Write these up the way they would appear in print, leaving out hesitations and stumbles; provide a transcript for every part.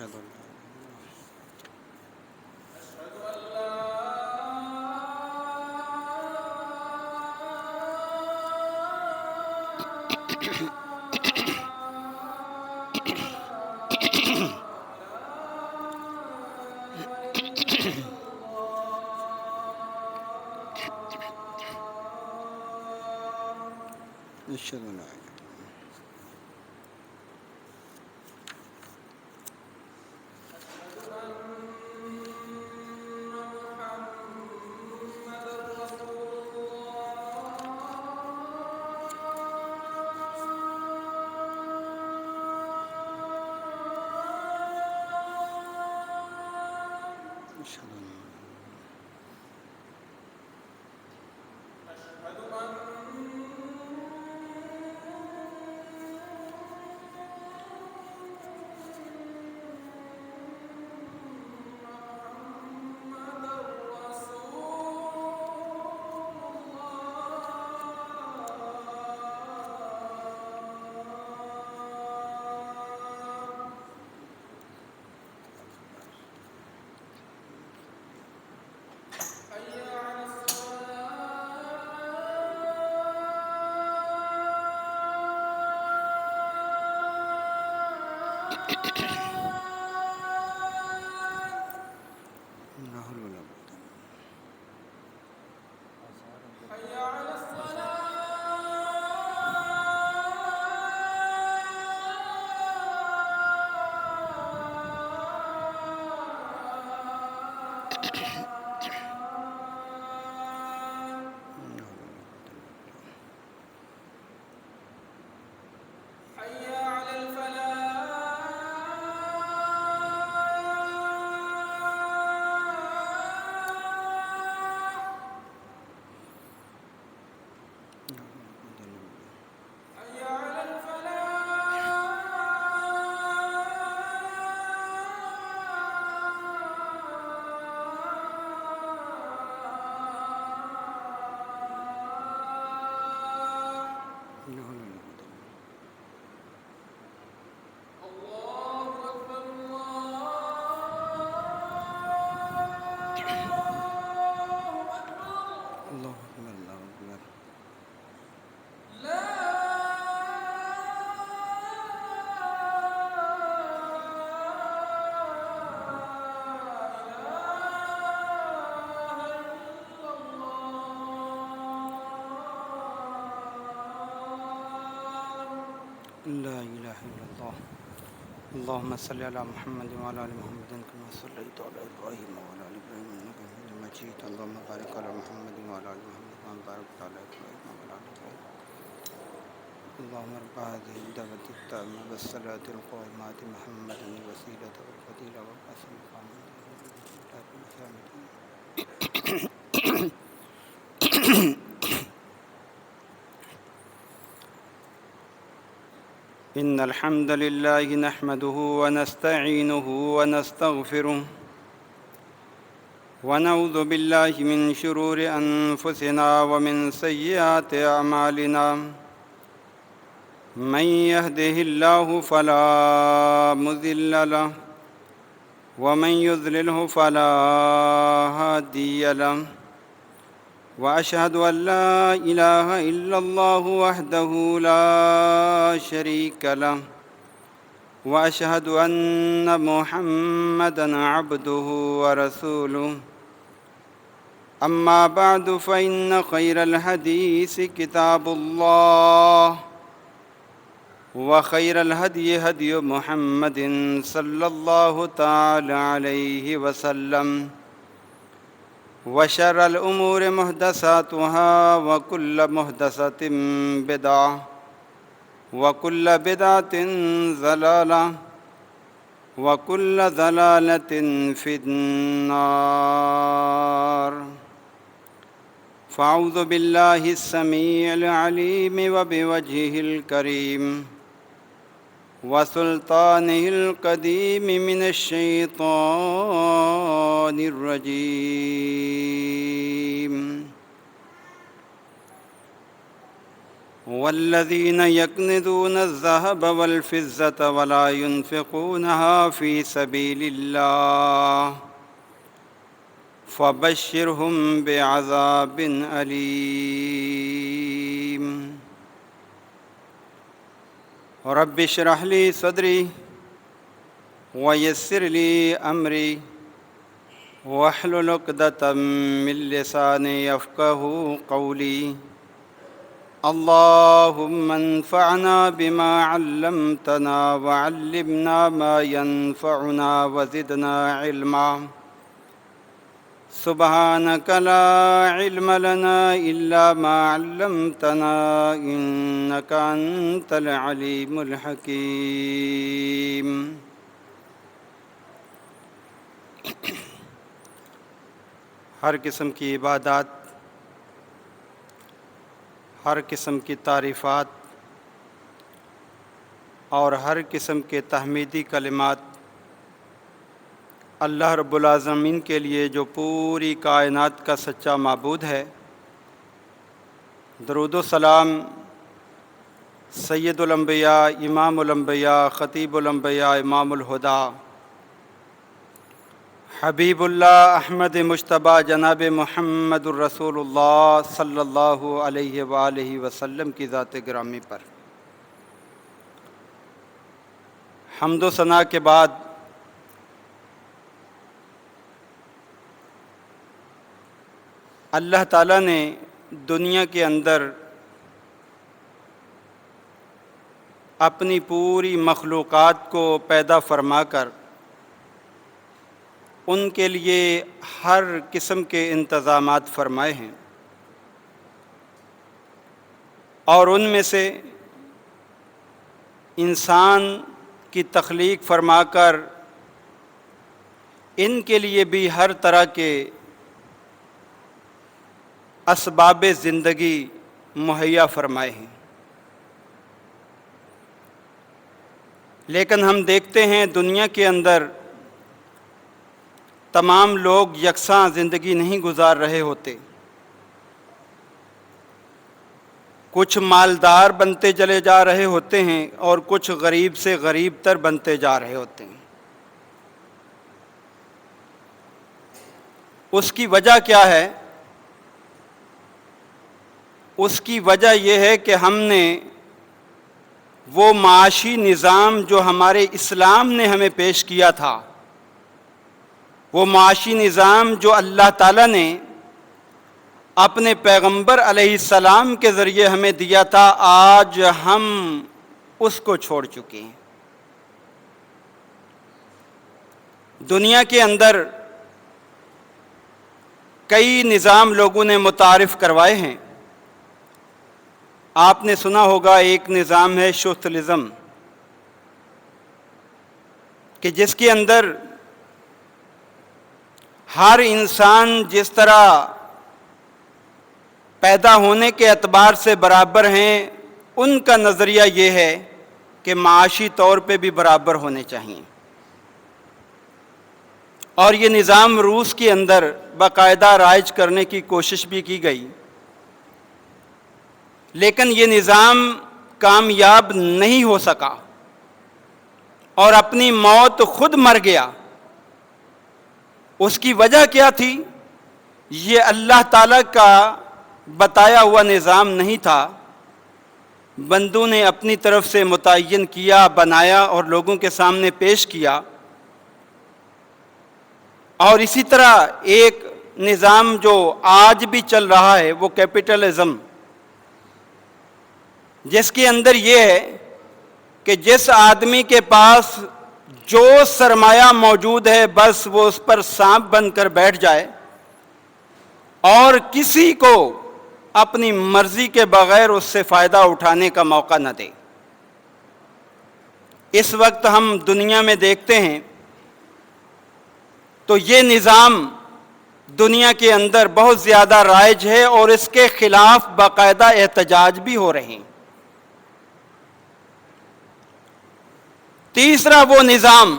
أشهد أن أشهد أن لا إله أشهد أن لا حول ولا قوة إلا الله أكبر الله أكبر لا إله إلا الله اللهم صل على محمد وعلى آل محمد كما صليت على إبراهيم وعلى آل إبراهيم إنك حميد مجيد اللهم بارك على محمد وعلى آل محمد كما باركت على إبراهيم وعلى آل إبراهيم اللهم رب هذه الدعوة التامة والصلاة القائمة محمد الوسيلة والفضيلة والقاسم مقاما إن الحمد لله نحمده ونستعينه ونستغفره ونعوذ بالله من شرور أنفسنا ومن سيئات أعمالنا من يهده الله فلا مضل له ومن يضلله فلا هادي له وأشهد أن لا إله إلا الله وحده لا شريك له وأشهد أن محمدًا عبده ورسوله أما بعد فإن خير الحديث كتاب الله وخير الهدي هدي محمد صلى الله تعالى عليه وسلم وشر الأمور محدثاتها وكل محدثة بدعة وكل بدعة ضلالة وكل ضلالة في النار فأعوذ بالله السميع العليم وبوجهه الكريم وسلطانه القديم من الشيطان الرجيم والذين يكنزون الذهب والفضة ولا ينفقونها في سبيل الله فبشرهم بعذاب أليم رب اشرح لي صدري ويسر لي أمري واحلل عقدة من لساني يفقهوا قولي اللهم انفعنا بما علمتنا وعلمنا ما ينفعنا وزدنا علما سبحانك لا علم لنا إلا ما علمتنا إنك أنت العليم الحكيم ہر قسم کی عبادات، ہر قسم کی تعریفات اور ہر قسم کے تحمیدی کلمات اللہ رب العالمین کے لیے جو پوری کائنات کا سچا معبود ہے۔ درود و سلام سید الانبیاء، امام الانبیاء، خطیب الانبیاء، امام الہدیٰ، حبیب اللہ احمد مجتبیٰ جناب محمد الرسول اللہ صلی اللہ علیہ وآلہ وسلم کی ذات گرامی پر حمد و ثنا کے بعد اللہ تعالیٰ نے دنیا کے اندر اپنی پوری مخلوقات کو پیدا فرما کر ان کے لیے ہر قسم کے انتظامات فرمائے ہیں، اور ان میں سے انسان کی تخلیق فرما کر ان کے لیے بھی ہر طرح کے اسباب زندگی مہیا فرمائے ہیں۔ لیکن ہم دیکھتے ہیں دنیا کے اندر تمام لوگ یکساں زندگی نہیں گزار رہے ہوتے، کچھ مالدار بنتے چلے جا رہے ہوتے ہیں اور کچھ غریب سے غریب تر بنتے جا رہے ہوتے ہیں۔ اس کی وجہ کیا ہے؟ اس کی وجہ یہ ہے کہ ہم نے وہ معاشی نظام جو ہمارے اسلام نے ہمیں پیش کیا تھا، وہ معاشی نظام جو اللہ تعالیٰ نے اپنے پیغمبر علیہ السلام کے ذریعے ہمیں دیا تھا، آج ہم اس کو چھوڑ چکے ہیں۔ دنیا کے اندر کئی نظام لوگوں نے متعارف کروائے ہیں۔ آپ نے سنا ہوگا ایک نظام ہے سوشلزم، کہ جس کے اندر ہر انسان جس طرح پیدا ہونے کے اعتبار سے برابر ہیں، ان کا نظریہ یہ ہے کہ معاشی طور پہ بھی برابر ہونے چاہیے، اور یہ نظام روس کے اندر باقاعدہ رائج کرنے کی کوشش بھی کی گئی، لیکن یہ نظام کامیاب نہیں ہو سکا اور اپنی موت خود مر گیا۔ اس کی وجہ کیا تھی؟ یہ اللہ تعالیٰ کا بتایا ہوا نظام نہیں تھا، بندوں نے اپنی طرف سے متعین کیا، بنایا اور لوگوں کے سامنے پیش کیا۔ اور اسی طرح ایک نظام جو آج بھی چل رہا ہے وہ کیپٹلزم، جس کے اندر یہ ہے کہ جس آدمی کے پاس جو سرمایہ موجود ہے بس وہ اس پر سانپ بن کر بیٹھ جائے اور کسی کو اپنی مرضی کے بغیر اس سے فائدہ اٹھانے کا موقع نہ دے۔ اس وقت ہم دنیا میں دیکھتے ہیں تو یہ نظام دنیا کے اندر بہت زیادہ رائج ہے اور اس کے خلاف باقاعدہ احتجاج بھی ہو رہے ہیں۔ تیسرا وہ نظام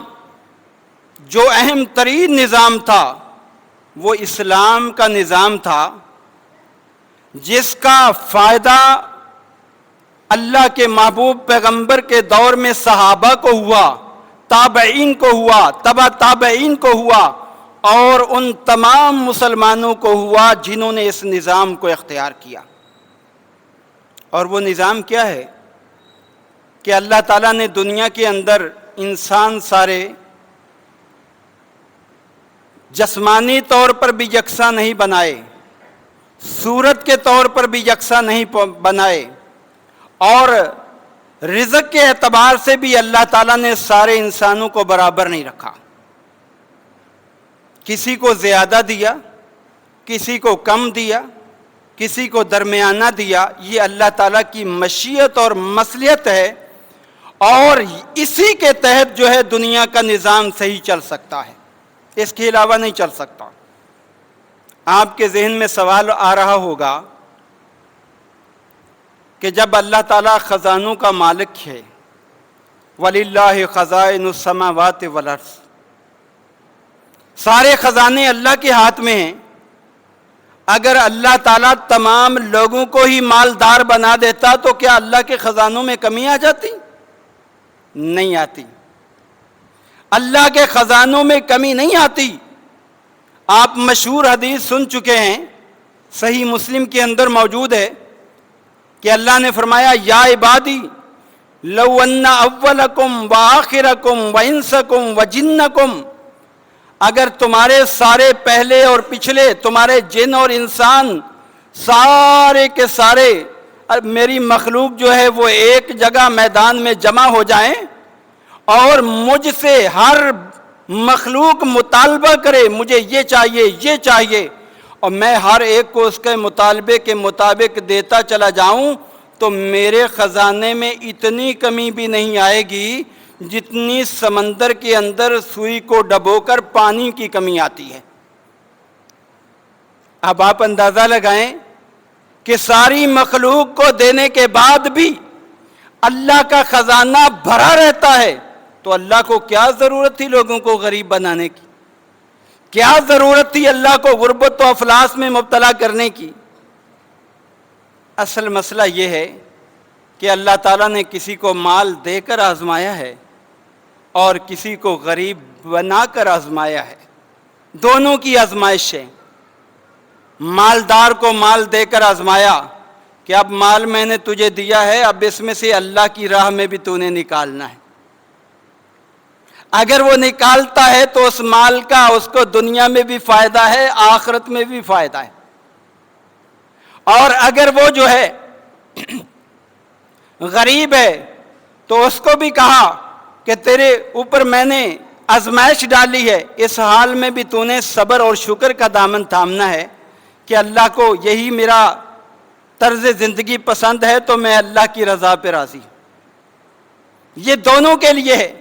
جو اہم ترین نظام تھا وہ اسلام کا نظام تھا، جس کا فائدہ اللہ کے محبوب پیغمبر کے دور میں صحابہ کو ہوا، تابعین کو ہوا، تبع تابعین کو ہوا، اور ان تمام مسلمانوں کو ہوا جنہوں نے اس نظام کو اختیار کیا۔ اور وہ نظام کیا ہے کہ اللہ تعالیٰ نے دنیا کے اندر انسان سارے جسمانی طور پر بھی یکساں نہیں بنائے، صورت کے طور پر بھی یکساں نہیں بنائے، اور رزق کے اعتبار سے بھی اللہ تعالیٰ نے سارے انسانوں کو برابر نہیں رکھا۔ کسی کو زیادہ دیا، کسی کو کم دیا، کسی کو درمیانہ دیا۔ یہ اللہ تعالیٰ کی مشیت اور مصلحت ہے، اور اسی کے تحت جو ہے دنیا کا نظام صحیح چل سکتا ہے، اس کے علاوہ نہیں چل سکتا۔ آپ کے ذہن میں سوال آ رہا ہوگا کہ جب اللہ تعالیٰ خزانوں کا مالک ہے، وَلِلَّهِ خَزَائِنُ السَّمَاوَاتِ وَالْأَرْضِ، سارے خزانے اللہ کے ہاتھ میں ہیں، اگر اللہ تعالیٰ تمام لوگوں کو ہی مالدار بنا دیتا تو کیا اللہ کے خزانوں میں کمی آ جاتی؟ نہیں آتی۔ اللہ کے خزانوں میں کمی نہیں آتی۔ آپ مشہور حدیث سن چکے ہیں، صحیح مسلم کے اندر موجود ہے کہ اللہ نے فرمایا، یا عبادی لو ان اولکم وآخرکم وانسکم وجنکم، اگر تمہارے سارے پہلے اور پچھلے، تمہارے جن اور انسان سارے کے سارے، میری مخلوق جو ہے وہ ایک جگہ میدان میں جمع ہو جائیں اور مجھ سے ہر مخلوق مطالبہ کرے، مجھے یہ چاہیے یہ چاہیے، اور میں ہر ایک کو اس کے مطالبے کے مطابق دیتا چلا جاؤں، تو میرے خزانے میں اتنی کمی بھی نہیں آئے گی جتنی سمندر کے اندر سوئی کو ڈبو کر پانی کی کمی آتی ہے۔ اب آپ اندازہ لگائیں کہ ساری مخلوق کو دینے کے بعد بھی اللہ کا خزانہ بھرا رہتا ہے، تو اللہ کو کیا ضرورت تھی لوگوں کو غریب بنانے کی؟ کیا ضرورت تھی اللہ کو غربت و افلاس میں مبتلا کرنے کی؟ اصل مسئلہ یہ ہے کہ اللہ تعالیٰ نے کسی کو مال دے کر آزمایا ہے اور کسی کو غریب بنا کر آزمایا ہے، دونوں کی آزمائش ہے۔ مالدار کو مال دے کر آزمایا کہ اب مال میں نے تجھے دیا ہے، اب اس میں سے اللہ کی راہ میں بھی تو نے نکالنا ہے۔ اگر وہ نکالتا ہے تو اس مال کا اس کو دنیا میں بھی فائدہ ہے، آخرت میں بھی فائدہ ہے۔ اور اگر وہ جو ہے غریب ہے تو اس کو بھی کہا کہ تیرے اوپر میں نے آزمائش ڈالی ہے، اس حال میں بھی تو نے صبر اور شکر کا دامن تھامنا ہے کہ اللہ کو یہی میرا طرز زندگی پسند ہے تو میں اللہ کی رضا پہ راضی ہوں۔ یہ دونوں کے لیے ہے۔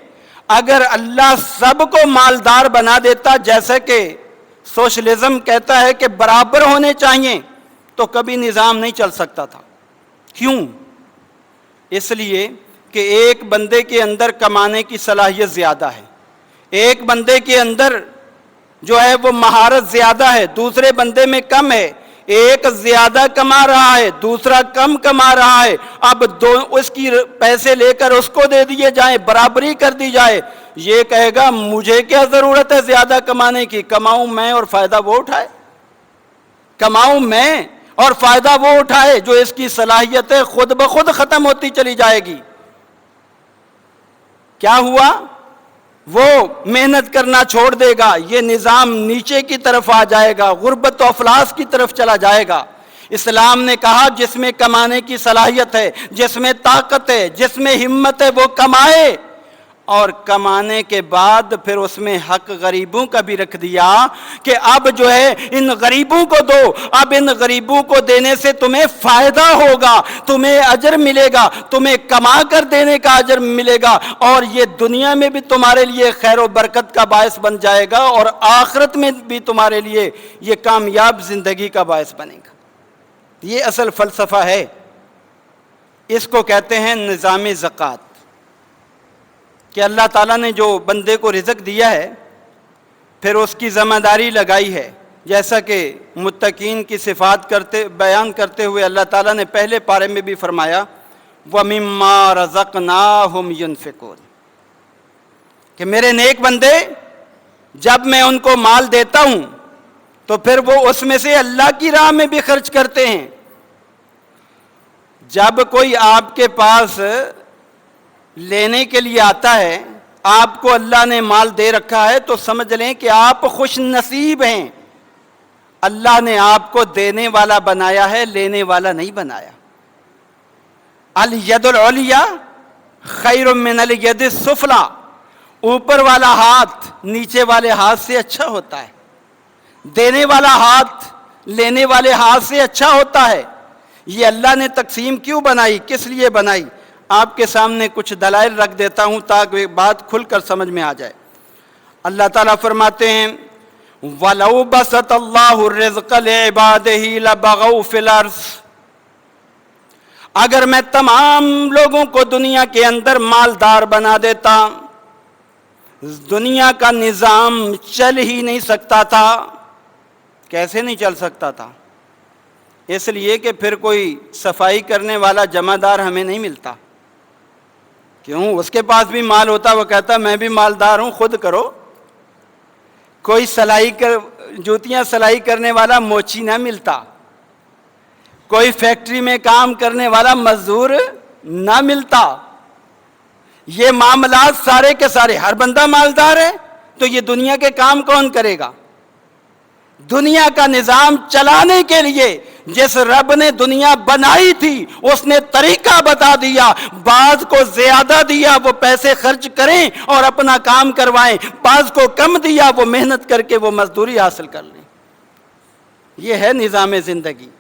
اگر اللہ سب کو مالدار بنا دیتا، جیسے کہ سوشلزم کہتا ہے کہ برابر ہونے چاہیے، تو کبھی نظام نہیں چل سکتا تھا۔ کیوں؟ اس لیے کہ ایک بندے کے اندر کمانے کی صلاحیت زیادہ ہے، ایک بندے کے اندر جو ہے وہ مہارت زیادہ ہے، دوسرے بندے میں کم ہے۔ ایک زیادہ کما رہا ہے، دوسرا کم کما رہا ہے، اب اس کی پیسے لے کر اس کو دے دیے جائیں، برابری کر دی جائے، یہ کہے گا مجھے کیا ضرورت ہے زیادہ کمانے کی، کماؤں میں اور فائدہ وہ اٹھائے، کماؤں میں اور فائدہ وہ اٹھائے، جو اس کی صلاحیتیں خود بخود ختم ہوتی چلی جائے گی۔ کیا ہوا؟ وہ محنت کرنا چھوڑ دے گا، یہ نظام نیچے کی طرف آ جائے گا، غربت و افلاس کی طرف چلا جائے گا۔ اسلام نے کہا جس میں کمانے کی صلاحیت ہے، جس میں طاقت ہے، جس میں ہمت ہے، وہ کمائے، اور کمانے کے بعد پھر اس میں حق غریبوں کا بھی رکھ دیا کہ اب جو ہے ان غریبوں کو دو، اب ان غریبوں کو دینے سے تمہیں فائدہ ہوگا، تمہیں اجر ملے گا، تمہیں کما کر دینے کا اجر ملے گا، اور یہ دنیا میں بھی تمہارے لیے خیر و برکت کا باعث بن جائے گا، اور آخرت میں بھی تمہارے لیے یہ کامیاب زندگی کا باعث بنے گا۔ یہ اصل فلسفہ ہے، اس کو کہتے ہیں نظام زکوٰۃ، کہ اللہ تعالیٰ نے جو بندے کو رزق دیا ہے پھر اس کی ذمہ داری لگائی ہے، جیسا کہ متقین کی صفات بیان کرتے ہوئے اللہ تعالیٰ نے پہلے پارے میں بھی فرمایا وَمِمَّا رَزَقْنَاهُمْ يُنْفِقُونَ، کہ میرے نیک بندے جب میں ان کو مال دیتا ہوں تو پھر وہ اس میں سے اللہ کی راہ میں بھی خرچ کرتے ہیں۔ جب کوئی آپ کے پاس لینے کے لیے آتا ہے، آپ کو اللہ نے مال دے رکھا ہے، تو سمجھ لیں کہ آپ خوش نصیب ہیں۔ اللہ نے آپ کو دینے والا بنایا ہے، لینے والا نہیں بنایا۔ الید العلیٰ خیر من الید السفلیٰ، اوپر والا ہاتھ نیچے والے ہاتھ سے اچھا ہوتا ہے، دینے والا ہاتھ لینے والے ہاتھ سے اچھا ہوتا ہے۔ یہ اللہ نے تقسیم کیوں بنائی، کس لیے بنائی؟ آپ کے سامنے کچھ دلائل رکھ دیتا ہوں تاکہ بات کھل کر سمجھ میں آ جائے۔ اللہ تعالیٰ فرماتے ہیں وَلَوْ بَسَطَ اللَّهُ الرِّزْقَ لِعِبَادِهِ لَبَغَوْا فِي الْأَرْضِ، اگر میں تمام لوگوں کو دنیا کے اندر مالدار بنا دیتا، دنیا کا نظام چل ہی نہیں سکتا تھا۔ کیسے نہیں چل سکتا تھا؟ اس لیے کہ پھر کوئی صفائی کرنے والا جمع دار ہمیں نہیں ملتا۔ کیوں؟ اس کے پاس بھی مال ہوتا، وہ کہتا میں بھی مالدار ہوں، خود کرو۔ کوئی جوتیاں سلائی کرنے والا موچی نہ ملتا، کوئی فیکٹری میں کام کرنے والا مزدور نہ ملتا۔ یہ معاملات سارے کے سارے، ہر بندہ مالدار ہے تو یہ دنیا کے کام کون کرے گا؟ دنیا کا نظام چلانے کے لیے جس رب نے دنیا بنائی تھی اس نے طریقہ بتا دیا، بعض کو زیادہ دیا وہ پیسے خرچ کریں اور اپنا کام کروائیں، بعض کو کم دیا وہ محنت کر کے وہ مزدوری حاصل کر لیں۔ یہ ہے نظام زندگی۔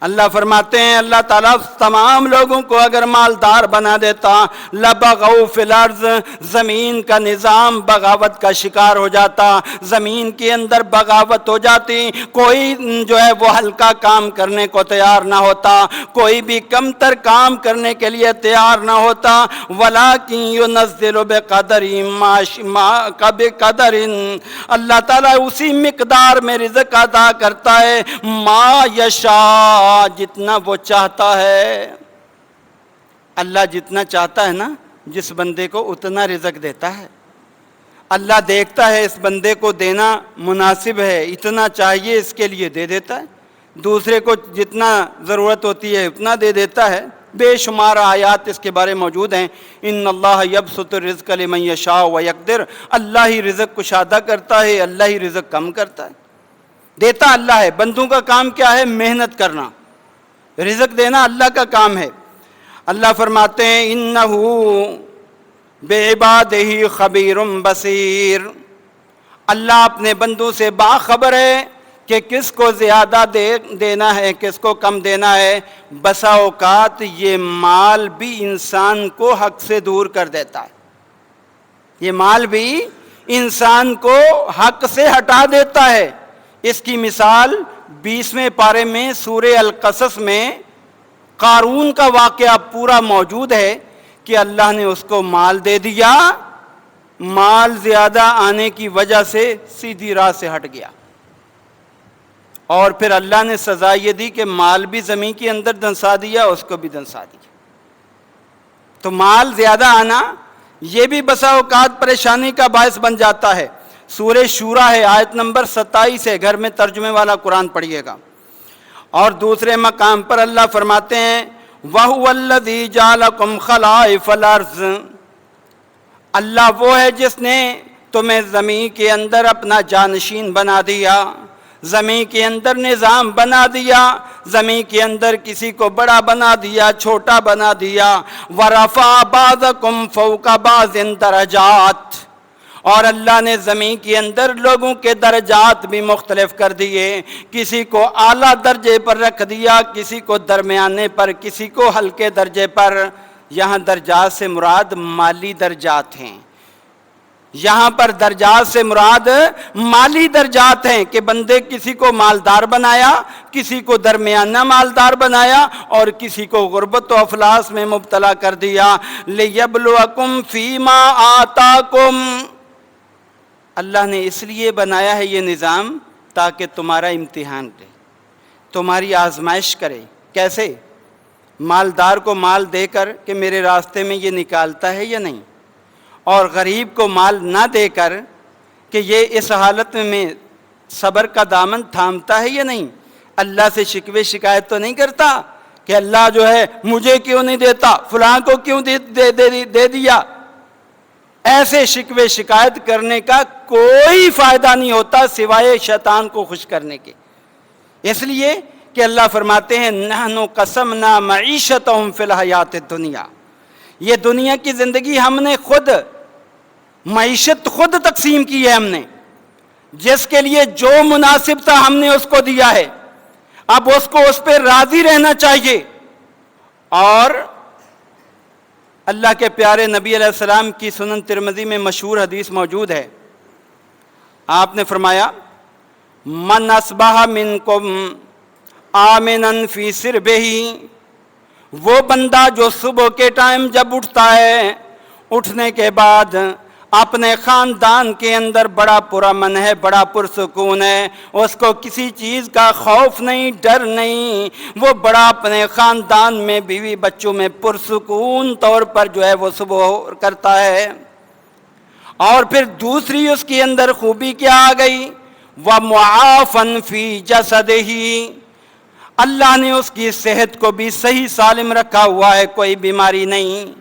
اللہ فرماتے ہیں اللہ تعالیٰ تمام لوگوں کو اگر مالدار بنا دیتا لَبَغَوْا فِي الْأَرْضِ، زمین کا نظام بغاوت کا شکار ہو جاتا، زمین کے اندر بغاوت ہو جاتی، کوئی جو ہے وہ ہلکا کام کرنے کو تیار نہ ہوتا، کوئی بھی کم تر کام کرنے کے لیے تیار نہ ہوتا۔ وَلَٰكِن يُنَزِّلُ بِقَدَرٍ، اللہ تعالیٰ اسی مقدار میں رزق عطا کرتا ہے، ما یشاء، جتنا وہ چاہتا ہے۔ اللہ جتنا چاہتا ہے نا جس بندے کو اتنا رزق دیتا ہے۔ اللہ دیکھتا ہے اس بندے کو دینا مناسب ہے، اتنا چاہیے اس کے لیے دے دیتا ہے، دوسرے کو جتنا ضرورت ہوتی ہے اتنا دے دیتا ہے۔ بے شمار آیات اس کے بارے موجود ہیں۔ ان اللہ یبسط الرزق لمن یشاء ویقدر، اللہ ہی رزق کشادہ کرتا ہے، اللہ ہی رزق کم کرتا ہے۔ دیتا اللہ ہے، بندوں کا کام کیا ہے؟ محنت کرنا، رزق دینا اللہ کا کام ہے۔ اللہ فرماتے ہیں انہ بعبادہ خبیر بصیر، اللہ اپنے بندوں سے باخبر ہے کہ کس کو زیادہ دینا ہے کس کو کم دینا ہے۔ بسا اوقات یہ مال بھی انسان کو حق سے دور کر دیتا ہے، یہ مال بھی انسان کو حق سے ہٹا دیتا ہے۔ اس کی مثال 20ویں پارے میں سورہ القصص میں قارون کا واقعہ پورا موجود ہے کہ اللہ نے اس کو مال دے دیا، مال زیادہ آنے کی وجہ سے سیدھی راہ سے ہٹ گیا، اور پھر اللہ نے سزا یہ دی کہ مال بھی زمین کے اندر دنسا دیا، اس کو بھی دنسا دیا۔ تو مال زیادہ آنا یہ بھی بسا اوقات پریشانی کا باعث بن جاتا ہے۔ سورہ شورا ہے، آیت نمبر 27 ہے، گھر میں ترجمے والا قرآن پڑھیے گا۔ اور دوسرے مقام پر اللہ فرماتے ہیں وَهُوَ الَّذِي جَعَلَكُمْ خَلَائِفَ الْأَرْضِ، اللہ وہ ہے جس نے تمہیں زمین کے اندر اپنا جانشین بنا دیا، زمین کے اندر نظام بنا دیا، زمین کے اندر کسی کو بڑا بنا دیا، چھوٹا بنا دیا۔ وَرَفَعَ بَعْضَكُمْ فَوْقَ بَعْضٍ دَرَجَاتٍ، اور اللہ نے زمین کے اندر لوگوں کے درجات بھی مختلف کر دیے، کسی کو اعلیٰ درجے پر رکھ دیا، کسی کو درمیانے پر، کسی کو ہلکے درجے پر۔ یہاں درجات سے مراد مالی درجات ہیں، یہاں پر درجات سے مراد مالی درجات ہیں کہ بندے کسی کو مالدار بنایا، کسی کو درمیانہ مالدار بنایا، اور کسی کو غربت و افلاس میں مبتلا کر دیا۔ لِيَبْلُوَكُمْ فِي مَا آتَاكُمْ، اللہ نے اس لیے بنایا ہے یہ نظام تاکہ تمہارا امتحان لے، تمہاری آزمائش کرے۔ کیسے؟ مالدار کو مال دے کر کہ میرے راستے میں یہ نکالتا ہے یا نہیں، اور غریب کو مال نہ دے کر کہ یہ اس حالت میں صبر کا دامن تھامتا ہے یا نہیں، اللہ سے شکوے شکایت تو نہیں کرتا کہ اللہ جو ہے مجھے کیوں نہیں دیتا، فلاں کو کیوں دے دیا۔ ایسے شکوے شکایت کرنے کا کوئی فائدہ نہیں ہوتا سوائے شیطان کو خوش کرنے کے۔ اس لیے کہ اللہ فرماتے ہیں نحن قسمنا معیشتہم فی الحیات الدنیا، یہ دنیا کی زندگی ہم نے خود معیشت خود تقسیم کی ہے، ہم نے جس کے لیے جو مناسب تھا ہم نے اس کو دیا ہے، اب اس کو اس پہ راضی رہنا چاہیے۔ اور اللہ کے پیارے نبی علیہ السلام کی سنن ترمذی میں مشہور حدیث موجود ہے، آپ نے فرمایا من اصبح منکم آمنا فی سربہ، وہ بندہ جو صبح کے ٹائم جب اٹھتا ہے، اٹھنے کے بعد اپنے خاندان کے اندر بڑا پرامن ہے، بڑا پرسکون ہے، اس کو کسی چیز کا خوف نہیں، ڈر نہیں، وہ بڑا اپنے خاندان میں بیوی بچوں میں پرسکون طور پر جو ہے وہ صبح کرتا ہے۔ اور پھر دوسری اس کے اندر خوبی کیا آ گئی، وَمُعَافًا فِي جَسَدِهِ، اللہ نے اس کی صحت کو بھی صحیح سالم رکھا ہوا ہے، کوئی بیماری نہیں،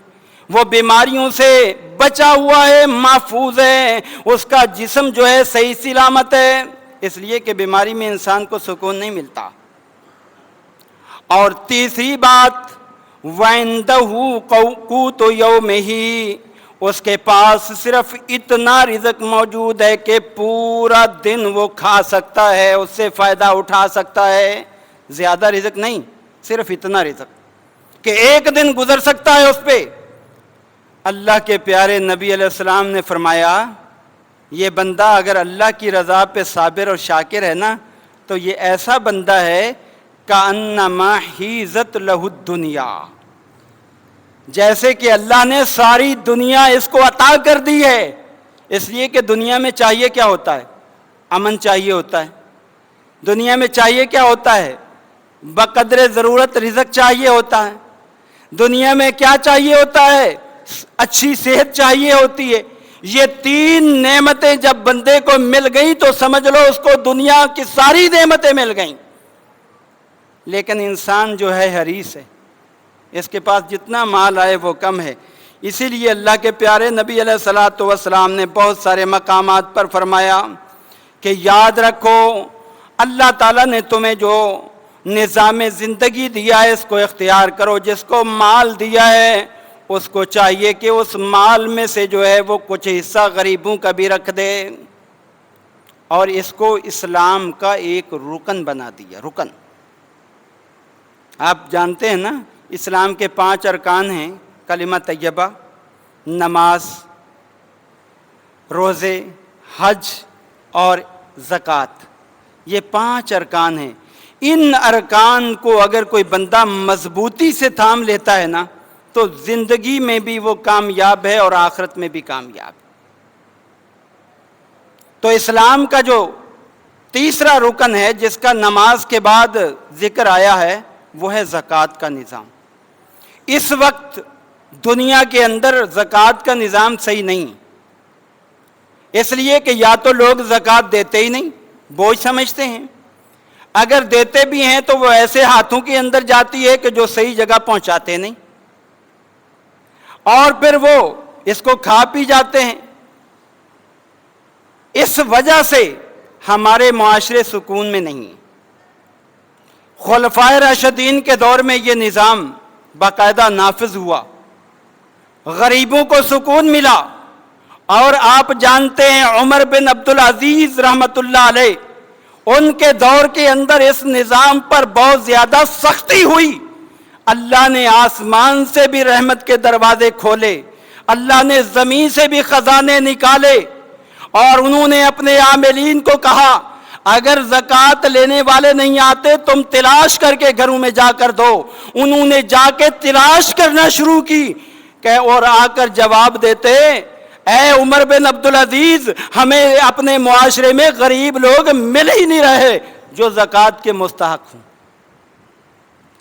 وہ بیماریوں سے بچا ہوا ہے، محفوظ ہے، اس کا جسم جو ہے صحیح سلامت ہے، اس لیے کہ بیماری میں انسان کو سکون نہیں ملتا۔ اور تیسری بات وَعِندَهُ قُوتُ يَوْمِهِ، اس کے پاس صرف اتنا رزق موجود ہے کہ پورا دن وہ کھا سکتا ہے، اس سے فائدہ اٹھا سکتا ہے، زیادہ رزق نہیں، صرف اتنا رزق کہ ایک دن گزر سکتا ہے اس پہ۔ اللہ کے پیارے نبی علیہ السلام نے فرمایا یہ بندہ اگر اللہ کی رضا پہ صابر اور شاکر ہے نا تو یہ ایسا بندہ ہے کأنما حیزت لہ الدنیا، جیسے کہ اللہ نے ساری دنیا اس کو عطا کر دی ہے۔ اس لیے کہ دنیا میں چاہیے کیا ہوتا ہے، امن چاہیے ہوتا ہے، دنیا میں چاہیے کیا ہوتا ہے، بقدر ضرورت رزق چاہیے ہوتا ہے، دنیا میں کیا چاہیے ہوتا ہے، اچھی صحت چاہیے ہوتی ہے۔ یہ تین نعمتیں جب بندے کو مل گئیں تو سمجھ لو اس کو دنیا کی ساری نعمتیں مل گئیں۔ لیکن انسان جو ہے حریص ہے، اس کے پاس جتنا مال آئے وہ کم ہے۔ اسی لیے اللہ کے پیارے نبی علیہ الصلوۃ والسلام نے بہت سارے مقامات پر فرمایا کہ یاد رکھو اللہ تعالیٰ نے تمہیں جو نظام زندگی دیا ہے اس کو اختیار کرو، جس کو مال دیا ہے اس کو چاہیے کہ اس مال میں سے جو ہے وہ کچھ حصہ غریبوں کا بھی رکھ دے، اور اس کو اسلام کا ایک رکن بنا دیا۔ رکن آپ جانتے ہیں نا، اسلام کے 5 ارکان ہیں، کلمہ طیبہ، نماز، روزے، حج اور زکوٰۃ، یہ 5 ارکان ہیں۔ ان ارکان کو اگر کوئی بندہ مضبوطی سے تھام لیتا ہے نا تو زندگی میں بھی وہ کامیاب ہے اور آخرت میں بھی کامیاب ہے۔ تو اسلام کا جو تیسرا رکن ہے جس کا نماز کے بعد ذکر آیا ہے وہ ہے زکوٰۃ کا نظام۔ اس وقت دنیا کے اندر زکوٰۃ کا نظام صحیح نہیں، اس لیے کہ یا تو لوگ زکوٰۃ دیتے ہی نہیں، بوجھ سمجھتے ہیں، اگر دیتے بھی ہیں تو وہ ایسے ہاتھوں کے اندر جاتی ہے کہ جو صحیح جگہ پہنچاتے نہیں، اور پھر وہ اس کو کھا پی جاتے ہیں۔ اس وجہ سے ہمارے معاشرے سکون میں نہیں ہیں۔ خلفائے راشدین کے دور میں یہ نظام باقاعدہ نافذ ہوا، غریبوں کو سکون ملا، اور آپ جانتے ہیں عمر بن عبدالعزیز رحمت اللہ علیہ، ان کے دور کے اندر اس نظام پر بہت زیادہ سختی ہوئی۔ اللہ نے آسمان سے بھی رحمت کے دروازے کھولے، اللہ نے زمین سے بھی خزانے نکالے، اور انہوں نے اپنے عاملین کو کہا اگر زکوٰۃ لینے والے نہیں آتے تم تلاش کر کے گھروں میں جا کر دو۔ انہوں نے جا کے تلاش کرنا شروع کی اور آ کر جواب دیتے اے عمر بن عبدالعزیز، ہمیں اپنے معاشرے میں غریب لوگ مل ہی نہیں رہے جو زکوٰۃ کے مستحق ہوں۔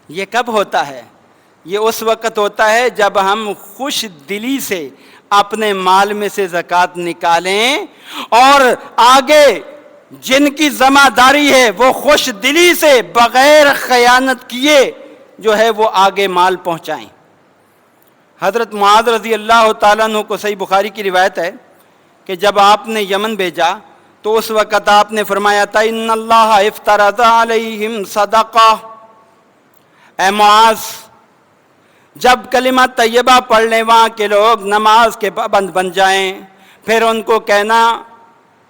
یہ کب ہوتا ہے؟ یہ اس وقت ہوتا ہے جب ہم خوش دلی سے اپنے مال میں سے زکوٰۃ نکالیں اور آگے جن کی ذمہ داری ہے وہ خوش دلی سے بغیر خیانت کیے جو ہے وہ آگے مال پہنچائیں۔ حضرت معاذ رضی اللہ تعالیٰ عنہ کو صحیح بخاری کی روایت ہے کہ جب آپ نے یمن بھیجا تو اس وقت آپ نے فرمایا تھا ان اللہ افترض علیہم صدقہ، اے معاذ جب کلمہ طیبہ پڑھ لیں وہاں کے لوگ نماز کے پابند بن جائیں، پھر ان کو کہنا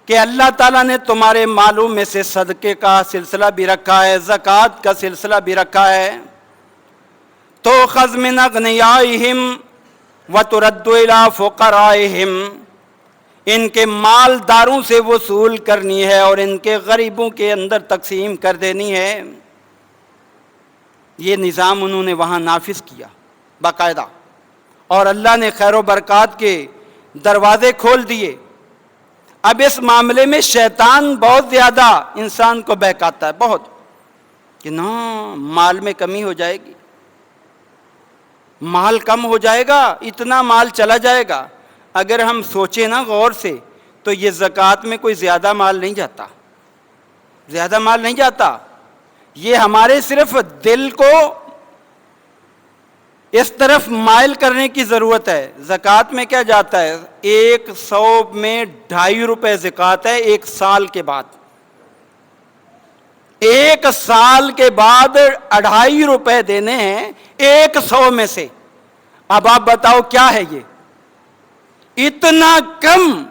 کہ اللہ تعالیٰ نے تمہارے مالوں میں سے صدقے کا سلسلہ بھی رکھا ہے، زکوٰۃ کا سلسلہ بھی رکھا ہے، تو خذ من اغنیائہم وترد الی فقرائہم، ان کے مالداروں سے وصول کرنی ہے اور ان کے غریبوں کے اندر تقسیم کر دینی ہے۔ یہ نظام انہوں نے وہاں نافذ کیا باقاعدہ، اور اللہ نے خیر و برکات کے دروازے کھول دیے۔ اب اس معاملے میں شیطان بہت زیادہ انسان کو بہکاتا ہے، بہت، کہ نا مال میں کمی ہو جائے گی، مال کم ہو جائے گا، اتنا مال چلا جائے گا۔ اگر ہم سوچیں نا غور سے تو یہ زکوٰۃ میں کوئی زیادہ مال نہیں جاتا، زیادہ مال نہیں جاتا، یہ ہمارے صرف دل کو اس طرف مائل کرنے کی ضرورت ہے۔ زکوٰۃ میں کیا جاتا ہے؟ 100 میں 2.5 روپے زکوٰۃ ہے ایک سال کے بعد، ایک سال کے بعد 2.5 روپے دینے ہیں 100 میں سے۔ اب آپ بتاؤ کیا ہے یہ؟ اتنا کم،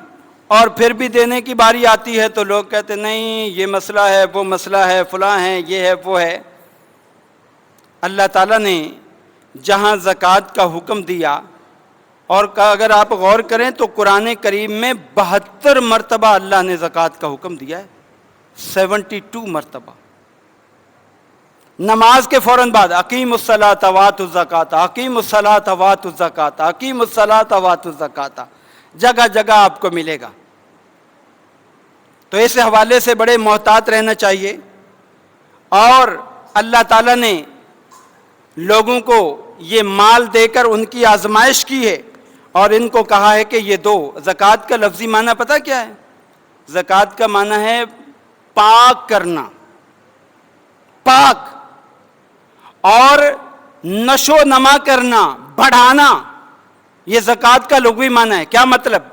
اور پھر بھی دینے کی باری آتی ہے تو لوگ کہتے نہیں یہ مسئلہ ہے، وہ مسئلہ ہے، فلاں ہے، یہ ہے، وہ ہے۔ اللہ تعالیٰ نے جہاں زکوٰۃ کا حکم دیا، اور اگر آپ غور کریں تو قرآن کریم میں 72 مرتبہ اللہ نے زکوٰۃ کا حکم دیا ہے، 72 مرتبہ۔ نماز کے فوراً بعد اقیموا الصلاۃ وآتوا الزکاۃ، اقیموا الصلاۃ وآتوا الزکاۃ، اقیموا الصلاۃ وآتوا الزکاۃ، جگہ جگہ آپ کو ملے گا۔ تو اس حوالے سے بڑے محتاط رہنا چاہیے، اور اللہ تعالیٰ نے لوگوں کو یہ مال دے کر ان کی آزمائش کی ہے، اور ان کو کہا ہے کہ یہ دو۔ زکوٰۃ کا لفظی معنی پتہ کیا ہے؟ زکوٰۃ کا معنی ہے پاک کرنا، پاک، اور نشو و نما کرنا، بڑھانا، یہ زکوٰۃ کا لغوی معنی ہے۔ کیا مطلب؟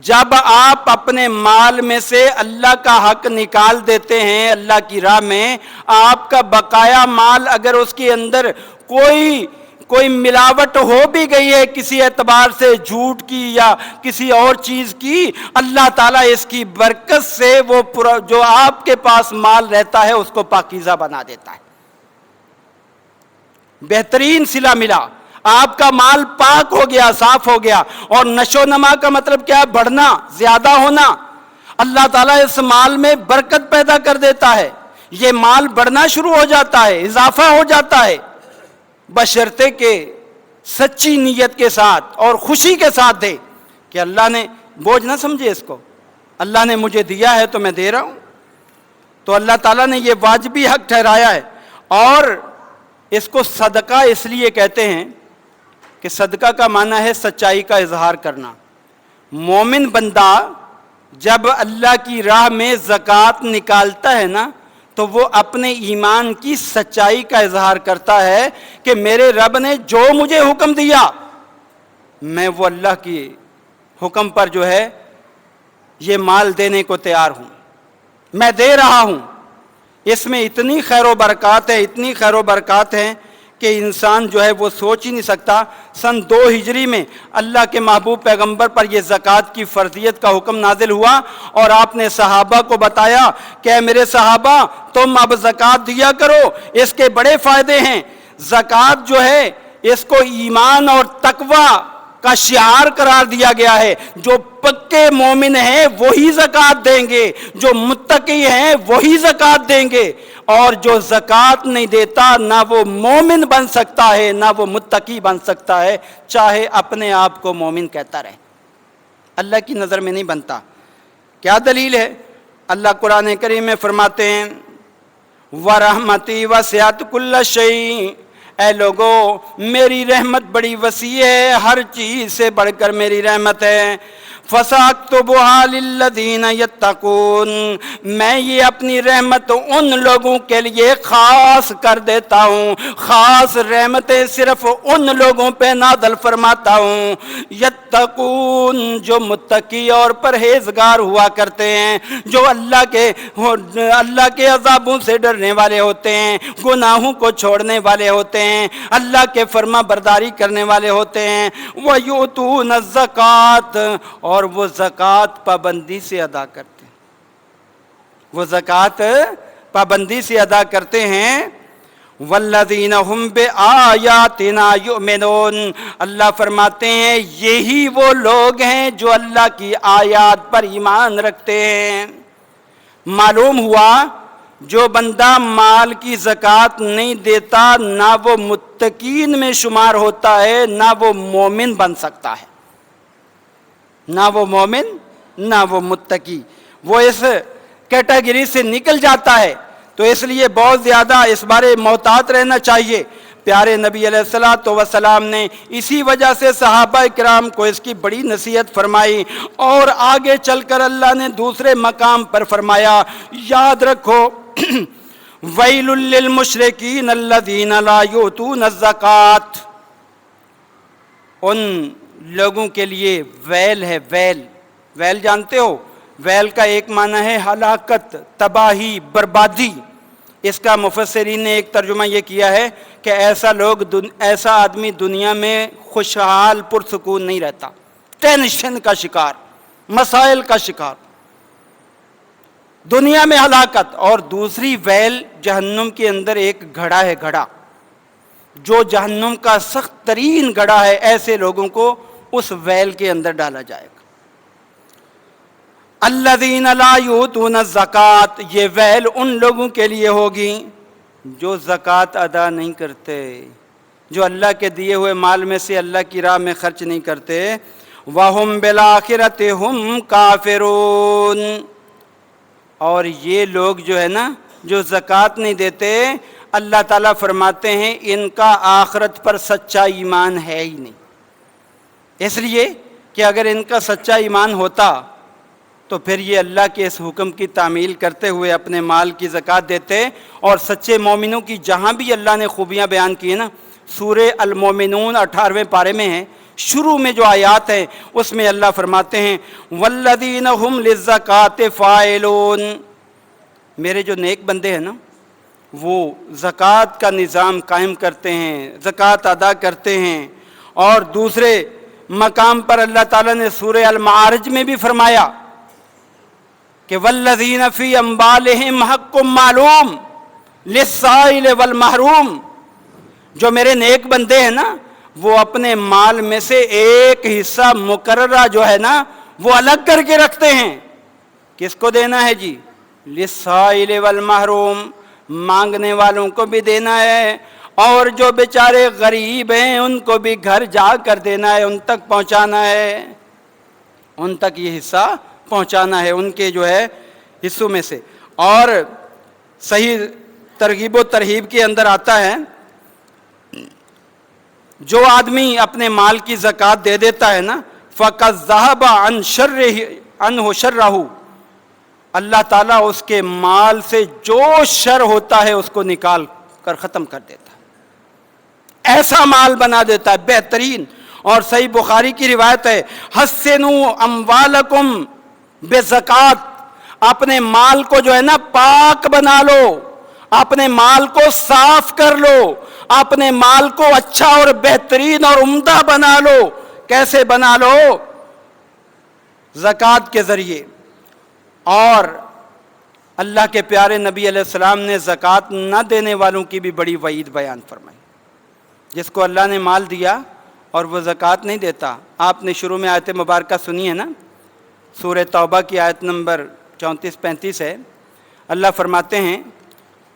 جب آپ اپنے مال میں سے اللہ کا حق نکال دیتے ہیں اللہ کی راہ میں، آپ کا بقایا مال اگر اس کے اندر کوئی ملاوٹ ہو بھی گئی ہے کسی اعتبار سے، جھوٹ کی یا کسی اور چیز کی، اللہ تعالیٰ اس کی برکت سے وہ جو آپ کے پاس مال رہتا ہے اس کو پاکیزہ بنا دیتا ہے، بہترین صلہ ملا، آپ کا مال پاک ہو گیا، صاف ہو گیا۔ اور نشو و نما کا مطلب کیا ہے؟ بڑھنا، زیادہ ہونا۔ اللہ تعالیٰ اس مال میں برکت پیدا کر دیتا ہے، یہ مال بڑھنا شروع ہو جاتا ہے، اضافہ ہو جاتا ہے، بشرطے کہ سچی نیت کے ساتھ اور خوشی کے ساتھ دے، کہ اللہ نے بوجھ نہ سمجھے اس کو، اللہ نے مجھے دیا ہے تو میں دے رہا ہوں۔ تو اللہ تعالیٰ نے یہ واجبی حق ٹھہرایا ہے، اور اس کو صدقہ اس لیے کہتے ہیں کہ صدقہ کا معنی ہے سچائی کا اظہار کرنا۔ مومن بندہ جب اللہ کی راہ میں زکوٰۃ نکالتا ہے نا تو وہ اپنے ایمان کی سچائی کا اظہار کرتا ہے کہ میرے رب نے جو مجھے حکم دیا میں وہ اللہ کی حکم پر جو ہے یہ مال دینے کو تیار ہوں، میں دے رہا ہوں۔ اس میں اتنی خیر و برکات ہے، اتنی خیر و برکات ہیں کہ انسان جو ہے وہ سوچ ہی نہیں سکتا۔ سن 2 ہجری میں اللہ کے محبوب پیغمبر پر یہ زکوٰۃ کی فرضیت کا حکم نازل ہوا، اور آپ نے صحابہ کو بتایا کہ اے میرے صحابہ تم اب زکوٰۃ دیا کرو، اس کے بڑے فائدے ہیں۔ زکوٰۃ جو ہے اس کو ایمان اور تقوی کا شعار قرار دیا گیا ہے۔ جو پکے مومن ہیں وہی زکوٰۃ دیں گے، جو متقی ہیں وہی زکوٰۃ دیں گے، اور جو زکوٰۃ نہیں دیتا نہ وہ مومن بن سکتا ہے نہ وہ متقی بن سکتا ہے، چاہے اپنے آپ کو مومن کہتا رہے، اللہ کی نظر میں نہیں بنتا۔ کیا دلیل ہے؟ اللہ قرآن کریم میں فرماتے ہیں وَرَحْمَتِي وَسِعَتْ كُلَّ شَيْءٍ، اے لوگو میری رحمت بڑی وسیع ہے، ہر چیز سے بڑھ کر میری رحمت ہے۔ فَسَأَكْتُبُهَا لِلَّذِينَ يَتَّقُونَ، میں یہ اپنی رحمت ان لوگوں کے لیے خاص کر دیتا ہوں، خاص رحمتیں صرف ان لوگوں پہ نازل فرماتا ہوں یتقون، جو متقی اور پرہیزگار ہوا کرتے ہیں، جو اللہ کے عذابوں سے ڈرنے والے ہوتے ہیں، گناہوں کو چھوڑنے والے ہوتے ہیں، اللہ کے فرما برداری کرنے والے ہوتے ہیں۔ وَيُؤْتُونَ الزَّكَاةَ، اور وہ زکوٰۃ پابندی سے ادا کرتے ہیں، وہ زکوٰۃ پابندی سے ادا کرتے ہیں۔ وَالَّذِينَ هُمْ بِآيَاتِنَا يُؤْمِنُونَ، اللہ فرماتے ہیں یہی وہ لوگ ہیں جو اللہ کی آیات پر ایمان رکھتے ہیں۔ معلوم ہوا جو بندہ مال کی زکوٰۃ نہیں دیتا نہ وہ متقین میں شمار ہوتا ہے، نہ وہ مومن بن سکتا ہے، نہ وہ مومن نہ وہ متقی، وہ اس کیٹیگری سے نکل جاتا ہے۔ تو اس لیے بہت زیادہ اس بارے محتاط رہنا چاہیے۔ پیارے نبی علیہ الصلوۃ والسلام نے اسی وجہ سے صحابہ کرام کو اس کی بڑی نصیحت فرمائی، اور آگے چل کر اللہ نے دوسرے مقام پر فرمایا، یاد رکھو وَيْلٌ لِّلْمُشْرِكِينَ الَّذِينَ لَا يُؤْتُونَ الزَّكَاةَ، ان لوگوں کے لیے ویل ہے۔ ویل جانتے ہو؟ ویل کا ایک معنی ہے ہلاکت، تباہی، بربادی۔ اس کا مفسرین نے ایک ترجمہ یہ کیا ہے کہ ایسا آدمی دنیا میں خوشحال پرسکون نہیں رہتا، ٹینشن کا شکار، مسائل کا شکار، دنیا میں ہلاکت۔ اور دوسری ویل جہنم کے اندر ایک گھڑا ہے، گھڑا جو جہنم کا سخت ترین گڑھا ہے، ایسے لوگوں کو اس ویل کے اندر ڈالا جائے گا۔ الذین لا یؤتون الزکوٰۃ، یہ ویل ان لوگوں کے لیے ہوگی جو زکوٰۃ ادا نہیں کرتے، جو اللہ کے دیے ہوئے مال میں سے اللہ کی راہ میں خرچ نہیں کرتے۔ وَهُمْ بِالْآخِرَةِ هُمْ کافرون، اور یہ لوگ جو ہے نا جو زکوٰۃ نہیں دیتے، اللہ تعالیٰ فرماتے ہیں ان کا آخرت پر سچا ایمان ہے ہی نہیں، اس لیے کہ اگر ان کا سچا ایمان ہوتا تو پھر یہ اللہ کے اس حکم کی تعمیل کرتے ہوئے اپنے مال کی زکوٰۃ دیتے۔ اور سچے مومنوں کی جہاں بھی اللہ نے خوبیاں بیان کی ہیں نا، سورہ المومنون 18ویں پارے میں ہے، شروع میں جو آیات ہیں اس میں اللہ فرماتے ہیں والذین ہم للزکاۃ فاعلون، میرے جو نیک بندے ہیں نا وہ زکوٰۃ کا نظام قائم کرتے ہیں، زکوٰۃ ادا کرتے ہیں۔ اور دوسرے مقام پر اللہ تعالیٰ نے سورہ المعارج میں بھی فرمایا کہ والذین فی اموالہم حق معلوم للسائل والمحروم، جو میرے نیک بندے ہیں نا وہ اپنے مال میں سے ایک حصہ مقررہ جو ہے نا وہ الگ کر کے رکھتے ہیں۔ کس کو دینا ہے جی؟ للسائل والمحروم، مانگنے والوں کو بھی دینا ہے، اور جو بیچارے غریب ہیں ان کو بھی گھر جا کر دینا ہے، ان تک پہنچانا ہے، ان تک یہ حصہ پہنچانا ہے ان کے جو ہے حصوں میں سے۔ اور صحیح ترغیب و ترہیب کے اندر آتا ہے جو آدمی اپنے مال کی زکوٰۃ دے دیتا ہے نا فَقَدْ ذَهَبَ عَنْهُ شَرَّهُ، اللہ تعالیٰ اس کے مال سے جو شر ہوتا ہے اس کو نکال کر ختم کر دیتا ہے، ایسا مال بنا دیتا ہے بہترین۔ اور صحیح بخاری کی روایت ہے حسنوا اموالکم بزکات، اپنے مال کو جو ہے نا پاک بنا لو، اپنے مال کو صاف کر لو، اپنے مال کو اچھا اور بہترین اور عمدہ بنا لو۔ کیسے بنا لو؟ زکوٰۃ کے ذریعے۔ اور اللہ کے پیارے نبی علیہ السلام نے زکوٰۃ نہ دینے والوں کی بھی بڑی وعید بیان فرمائی۔ جس کو اللہ نے مال دیا اور وہ زکوٰۃ نہیں دیتا، آپ نے شروع میں آیت مبارکہ سنی ہے نا، سورہ توبہ کی آیت نمبر 34-35 ہے، اللہ فرماتے ہیں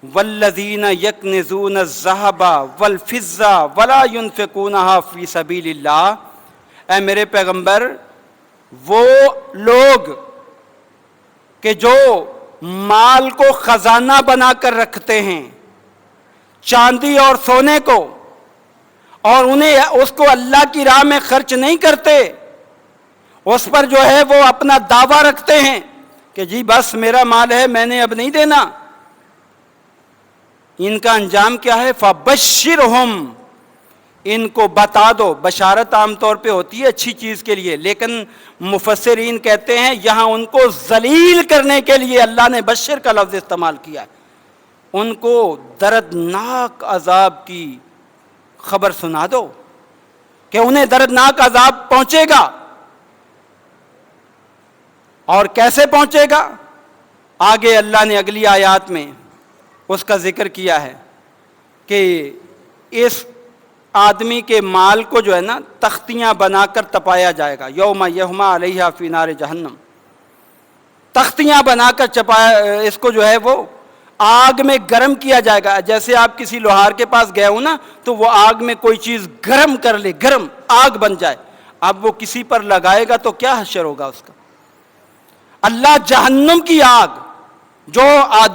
والذین یکنزون الذہب والفضہ ولا ينفقونها فی سبیل اللہ، اے میرے پیغمبر وہ لوگ کہ جو مال کو خزانہ بنا کر رکھتے ہیں، چاندی اور سونے کو اور اس کو اللہ کی راہ میں خرچ نہیں کرتے، اس پر جو ہے وہ اپنا دعویٰ رکھتے ہیں کہ جی بس میرا مال ہے، میں نے اب نہیں دینا، ان کا انجام کیا ہے؟ فَبَشِّرْهُمْ، ان کو بتا دو۔ بشارت عام طور پہ ہوتی ہے اچھی چیز کے لیے، لیکن مفسرین کہتے ہیں یہاں ان کو ذلیل کرنے کے لیے اللہ نے بشر کا لفظ استعمال کیا ہے، ان کو دردناک عذاب کی خبر سنا دو کہ انہیں دردناک عذاب پہنچے گا۔ اور کیسے پہنچے گا؟ آگے اللہ نے اگلی آیات میں اس کا ذکر کیا ہے کہ اس آدمی کے مال کو جو ہے نا تختیاں بنا کر تپایا جائے گا، یوم یحما علیہا فی نار جہنم، تختیاں بنا کر اس کو جو ہے وہ آگ میں گرم کیا جائے گا۔ جیسے آپ کسی لوہار کے پاس گئے ہو نا تو وہ آگ میں کوئی چیز گرم کر لے، گرم آگ بن جائے، اب وہ کسی پر لگائے گا تو کیا حشر ہوگا اس کا؟ اللہ جہنم کی آگ جو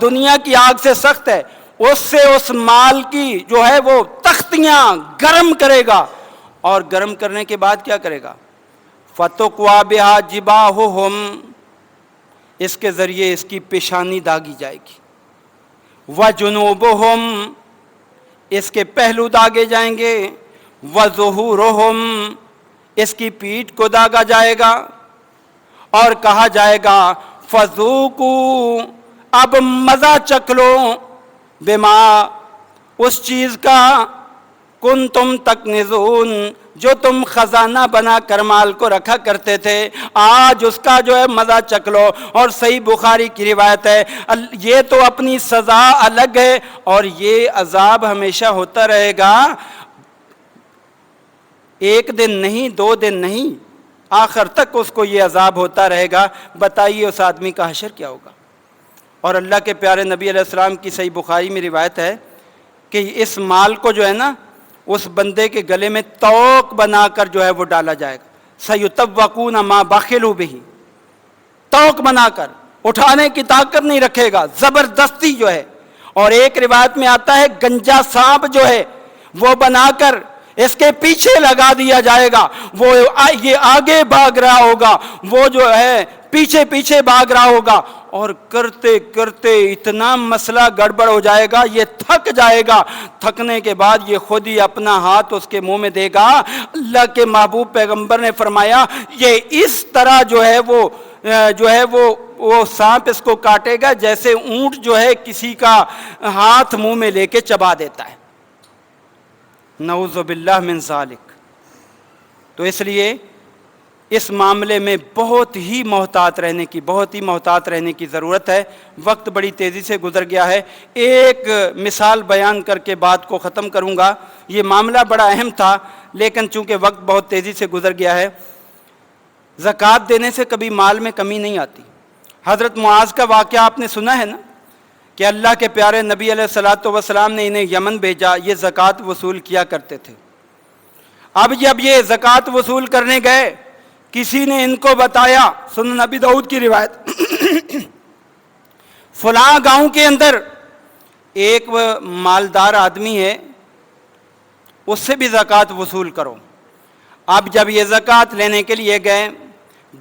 دنیا کی آگ سے سخت ہے، اس سے اس مال کی جو ہے وہ تختیاں گرم کرے گا، اور گرم کرنے کے بعد کیا کرے گا؟ فَتُقْوَى بِهَا جِبَاهُهُمْ، اس کے ذریعے اس کی پیشانی داغی جائے گی، وَجُنُوبُهُمْ، اس کے پہلو داغے جائیں گے، وَظُهُورُهُمْ، اس کی پیٹھ کو داغا جائے گا، اور کہا جائے گا فَذُوقُوا، اب مزہ چکھ لو، بما، اس چیز کا، کنتم تکنزون، جو تم خزانہ بنا کر مال کو رکھا کرتے تھے، آج اس کا جو ہے مزہ چکھ لو۔ اور صحیح بخاری کی روایت ہے یہ تو اپنی سزا الگ ہے اور یہ عذاب ہمیشہ ہوتا رہے گا، ایک دن نہیں، 2 دن نہیں، آخر تک اس کو یہ عذاب ہوتا رہے گا۔ بتائیے اس آدمی کا حشر کیا ہوگا؟ اور اللہ کے پیارے نبی علیہ السلام کی صحیح بخاری میں روایت ہے کہ اس مال کو جو ہے نا اس بندے کے گلے میں توق بنا کر جو ہے وہ ڈالا جائے گا، سَيُطَوَّقُونَ مَا بَخِلُوا بِهِ، توق بنا کر، اٹھانے کی طاقت نہیں رکھے گا، زبردستی جو ہے۔ اور ایک روایت میں آتا ہے گنجا سانپ جو ہے وہ بنا کر اس کے پیچھے لگا دیا جائے گا، وہ یہ آگے بھاگ رہا ہوگا، وہ جو ہے پیچھے پیچھے بھاگ رہا ہوگا، اور کرتے کرتے اتنا مسئلہ گڑبڑ ہو جائے گا، یہ تھک جائے گا، تھکنے کے بعد یہ خود ہی اپنا ہاتھ اس کے منہ میں دے گا۔ اللہ کے محبوب پیغمبر نے فرمایا یہ اس طرح جو ہے وہ سانپ اس کو کاٹے گا جیسے اونٹ جو ہے کسی کا ہاتھ منہ میں لے کے چبا دیتا ہے، نعوذ باللہ من ذالک۔ تو اس لیے اس معاملے میں بہت ہی محتاط رہنے کی ضرورت ہے۔ وقت بڑی تیزی سے گزر گیا ہے، ایک مثال بیان کر کے بات کو ختم کروں گا۔ یہ معاملہ بڑا اہم تھا لیکن چونکہ وقت بہت تیزی سے گزر گیا ہے۔ زکوٰۃ دینے سے کبھی مال میں کمی نہیں آتی۔ حضرت معاذ کا واقعہ آپ نے سنا ہے نا کہ اللہ کے پیارے نبی علیہ الصلوۃ والسلام نے انہیں یمن بھیجا، یہ زکوٰۃ وصول کیا کرتے تھے۔ اب جب یہ زکوٰۃ وصول کرنے گئے، کسی نے ان کو بتایا، سنن ابی داؤد کی روایت، فلاں گاؤں کے اندر ایک مالدار آدمی ہے، اس سے بھی زکوٰۃ وصول کرو۔ اب جب یہ زکوٰۃ لینے کے لیے گئے،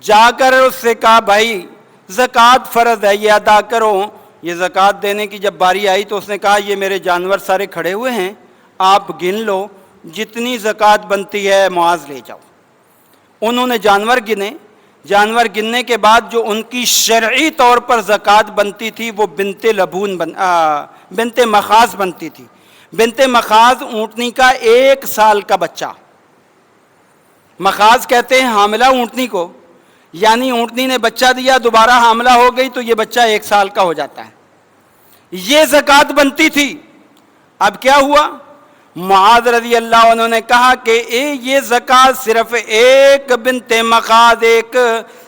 جا کر اس سے کہا بھائی زکوٰۃ فرض ہے، یہ ادا کرو۔ یہ زکوٰۃ دینے کی جب باری آئی تو اس نے کہا یہ میرے جانور سارے کھڑے ہوئے ہیں، آپ گن لو، جتنی زکوٰۃ بنتی ہے معاذ لے جاؤ۔ انہوں نے جانور گنے، جانور گننے کے بعد جو ان کی شرعی طور پر زکوٰۃ بنتی تھی وہ بنت مخاض بنتی تھی۔ بنت مخاض اونٹنی کا 1 سال کا بچہ، مخاض کہتے ہیں حاملہ اونٹنی کو، یعنی اونٹنی نے بچہ دیا، دوبارہ حاملہ ہو گئی تو یہ بچہ 1 سال کا ہو جاتا ہے، یہ زکوٰۃ بنتی تھی۔ اب کیا ہوا؟ معاذ رضی اللہ عنہ نے کہا کہ یہ زکوٰۃ صرف ایک بنت مخاض 1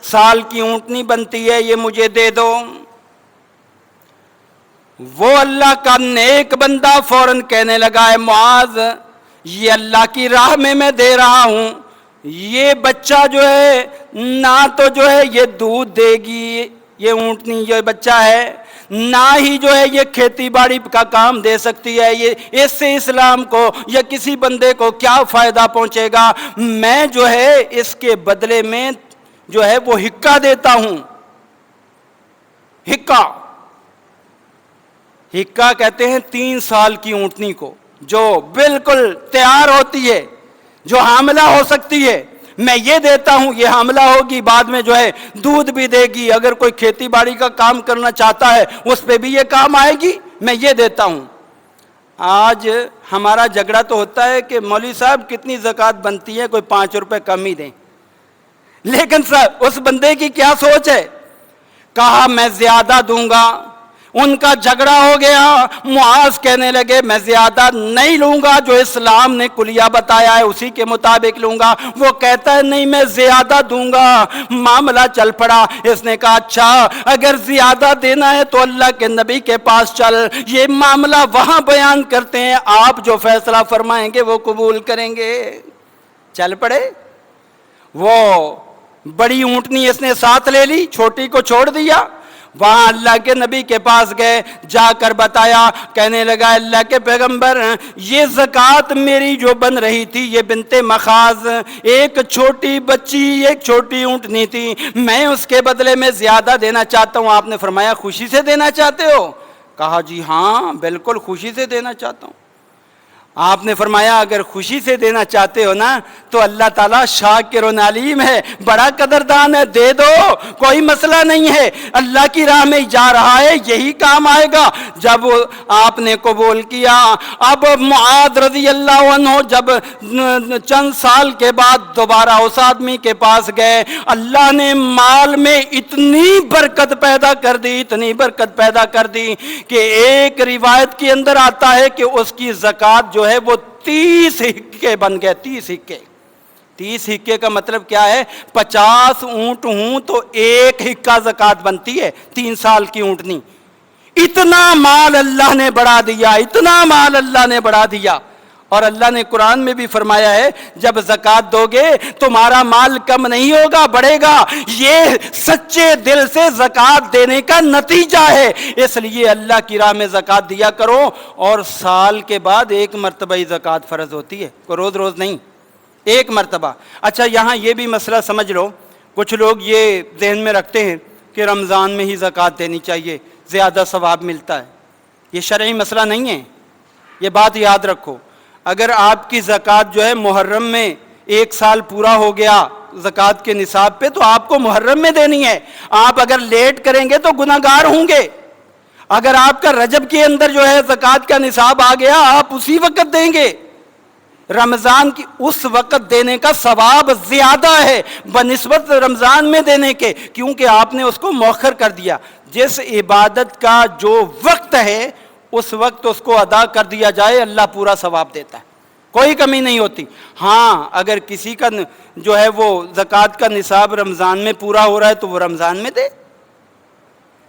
سال کی اونٹنی بنتی ہے، یہ مجھے دے دو۔ وہ اللہ کا نیک بندہ فوراً کہنے لگا ہے معاذ یہ اللہ کی راہ میں دے رہا ہوں، یہ بچہ جو ہے نہ تو جو ہے یہ دودھ دے گی، یہ اونٹنی یہ بچہ ہے، نہ ہی جو ہے یہ کھیتی باڑی کا کام دے سکتی ہے، یہ اس سے اسلام کو یا کسی بندے کو کیا فائدہ پہنچے گا؟ میں جو ہے اس کے بدلے میں جو ہے وہ حقہ دیتا ہوں۔ حقہ کہتے ہیں 3 سال کی اونٹنی کو جو بالکل تیار ہوتی ہے، جو حاملہ ہو سکتی ہے، میں یہ دیتا ہوں، یہ حاملہ ہوگی، بعد میں جو ہے دودھ بھی دے گی، اگر کوئی کھیتی باڑی کا کام کرنا چاہتا ہے اس پہ بھی یہ کام آئے گی، میں یہ دیتا ہوں۔ آج ہمارا جھگڑا تو ہوتا ہے کہ مولوی صاحب کتنی زکوٰۃ بنتی ہے، کوئی 5 روپے کم ہی دیں، لیکن اس بندے کی کیا سوچ ہے؟ کہا میں زیادہ دوں گا، ان کا جھگڑا ہو گیا، معاذ کہنے لگے میں زیادہ نہیں لوں گا، جو اسلام نے کلیہ بتایا ہے اسی کے مطابق لوں گا، وہ کہتا ہے نہیں میں زیادہ دوں گا، معاملہ چل پڑا۔ اس نے کہا اچھا اگر زیادہ دینا ہے تو اللہ کے نبی کے پاس چل، یہ معاملہ وہاں بیان کرتے ہیں، آپ جو فیصلہ فرمائیں گے وہ قبول کریں گے۔ چل پڑے، وہ بڑی اونٹنی اس نے ساتھ لے لی، چھوٹی کو چھوڑ دیا، وہاں اللہ کے نبی کے پاس گئے، جا کر بتایا، کہنے لگا اللہ کے پیغمبر یہ زکوٰۃ میری جو بن رہی تھی، یہ بنت مخاض ایک چھوٹی بچی، ایک چھوٹی اونٹنی تھی، میں اس کے بدلے میں زیادہ دینا چاہتا ہوں۔ آپ نے فرمایا خوشی سے دینا چاہتے ہو؟ کہا جی ہاں بالکل خوشی سے دینا چاہتا ہوں۔ آپ نے فرمایا اگر خوشی سے دینا چاہتے ہو نا تو اللہ تعالیٰ شاکر علیم ہے، بڑا قدردان ہے، دے دو، کوئی مسئلہ نہیں ہے، اللہ کی راہ میں جا رہا ہے، یہی کام آئے گا۔ جب آپ نے قبول کیا، اب معاذ رضی اللہ عنہ جب چند سال کے بعد دوبارہ اس آدمی کے پاس گئے، اللہ نے مال میں اتنی برکت پیدا کر دی، اتنی برکت پیدا کر دی کہ ایک روایت کے اندر آتا ہے کہ اس کی زکوٰۃ جو ہے وہ 30 حقے بن گئے۔ 30 حقے کا مطلب کیا ہے؟ 50 اونٹ ہوں تو ایک حقہ زکوٰۃ بنتی ہے، 3 سال کی اونٹنی۔ اتنا مال اللہ نے بڑھا دیا، اتنا مال اللہ نے بڑھا دیا۔ اور اللہ نے قرآن میں بھی فرمایا ہے جب زکوٰۃ دو گے تمہارا مال کم نہیں ہوگا، بڑھے گا، یہ سچے دل سے زکوٰۃ دینے کا نتیجہ ہے۔ اس لیے اللہ کی راہ میں زکوٰۃ دیا کرو، اور سال کے بعد ایک مرتبہ ہی زکوٰۃ فرض ہوتی ہے، کوئی روز روز نہیں، ایک مرتبہ۔ اچھا یہاں یہ بھی مسئلہ سمجھ لو، کچھ لوگ یہ ذہن میں رکھتے ہیں کہ رمضان میں ہی زکوٰۃ دینی چاہیے، زیادہ ثواب ملتا ہے۔ یہ شرعی مسئلہ نہیں ہے، یہ بات یاد رکھو۔ اگر آپ کی زکوٰۃ جو ہے محرم میں 1 سال پورا ہو گیا زکوٰۃ کے نصاب پہ تو آپ کو محرم میں دینی ہے۔ آپ اگر لیٹ کریں گے تو گناہگار ہوں گے۔ اگر آپ کا رجب کے اندر جو ہے زکوٰۃ کا نصاب آ گیا آپ اسی وقت دیں گے۔ رمضان کی اس وقت دینے کا ثواب زیادہ ہے بنسبت رمضان میں دینے کے، کیونکہ آپ نے اس کو مؤخر کر دیا۔ جس عبادت کا جو وقت ہے اس وقت اس کو ادا کر دیا جائے، اللہ پورا ثواب دیتا ہے، کوئی کمی نہیں ہوتی۔ ہاں اگر کسی کا جو ہے وہ زکوٰۃ کا نصاب رمضان میں پورا ہو رہا ہے تو وہ رمضان میں دے،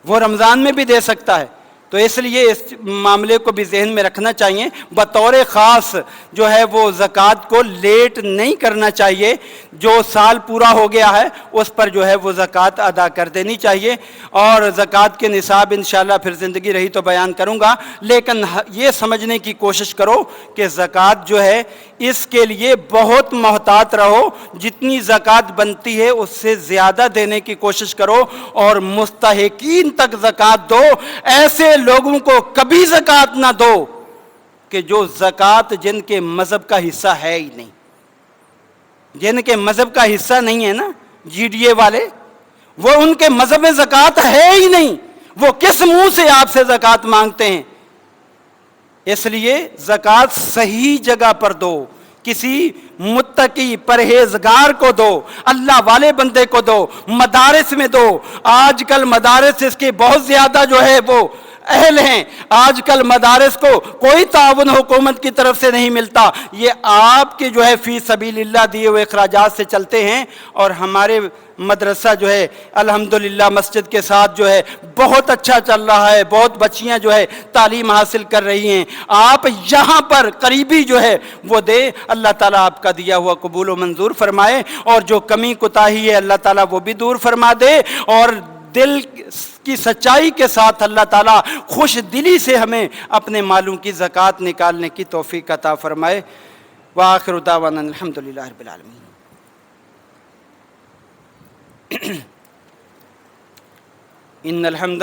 وہ رمضان میں بھی دے سکتا ہے۔ تو اس لیے اس معاملے کو بھی ذہن میں رکھنا چاہیے، بطور خاص جو ہے وہ زکوٰۃ کو لیٹ نہیں کرنا چاہیے، جو سال پورا ہو گیا ہے اس پر جو ہے وہ زکوٰۃ ادا کر دینی چاہیے۔ اور زکوٰۃ کے نصاب انشاءاللہ پھر زندگی رہی تو بیان کروں گا، لیکن یہ سمجھنے کی کوشش کرو کہ زکوٰۃ جو ہے اس کے لیے بہت محتاط رہو، جتنی زکوٰۃ بنتی ہے اس سے زیادہ دینے کی کوشش کرو، اور مستحقین تک زکوٰۃ دو۔ ایسے لوگوں کو کبھی زکوٰۃ نہ دو کہ جو زکوٰۃ جن کے مذہب کا حصہ ہے ہی نہیں، جن کے مذہب کا حصہ نہیں ہے نا، جی ڈی اے والے، وہ ان کے مذہب میں زکوٰۃ ہے ہی نہیں، وہ کس منہ سے آپ سے زکوٰۃ مانگتے ہیں؟ اس لیے زکوٰۃ صحیح جگہ پر دو، کسی متقی پرہیزگار کو دو، اللہ والے بندے کو دو، مدارس میں دو۔ آج کل مدارس اس کے بہت زیادہ جو ہے وہ اہل ہیں، آج کل مدارس کو کوئی تعاون حکومت کی طرف سے نہیں ملتا، یہ آپ کے جو ہے فی سبیل اللہ دیے ہوئے اخراجات سے چلتے ہیں۔ اور ہمارے مدرسہ جو ہے الحمدللہ مسجد کے ساتھ جو ہے بہت اچھا چل رہا ہے، بہت بچیاں جو ہے تعلیم حاصل کر رہی ہیں۔ آپ یہاں پر قریبی جو ہے وہ دے، اللہ تعالیٰ آپ کا دیا ہوا قبول و منظور فرمائے، اور جو کمی کوتاہی ہے اللہ تعالیٰ وہ بھی دور فرما دے، اور دل کی سچائی کے ساتھ اللہ تعالیٰ خوش دلی سے ہمیں اپنے مالوں کی زکوٰۃ نکالنے کی توفیق عطا فرمائے۔ وآخر دعوانا الحمدللہ رب العالمین۔ ان الحمد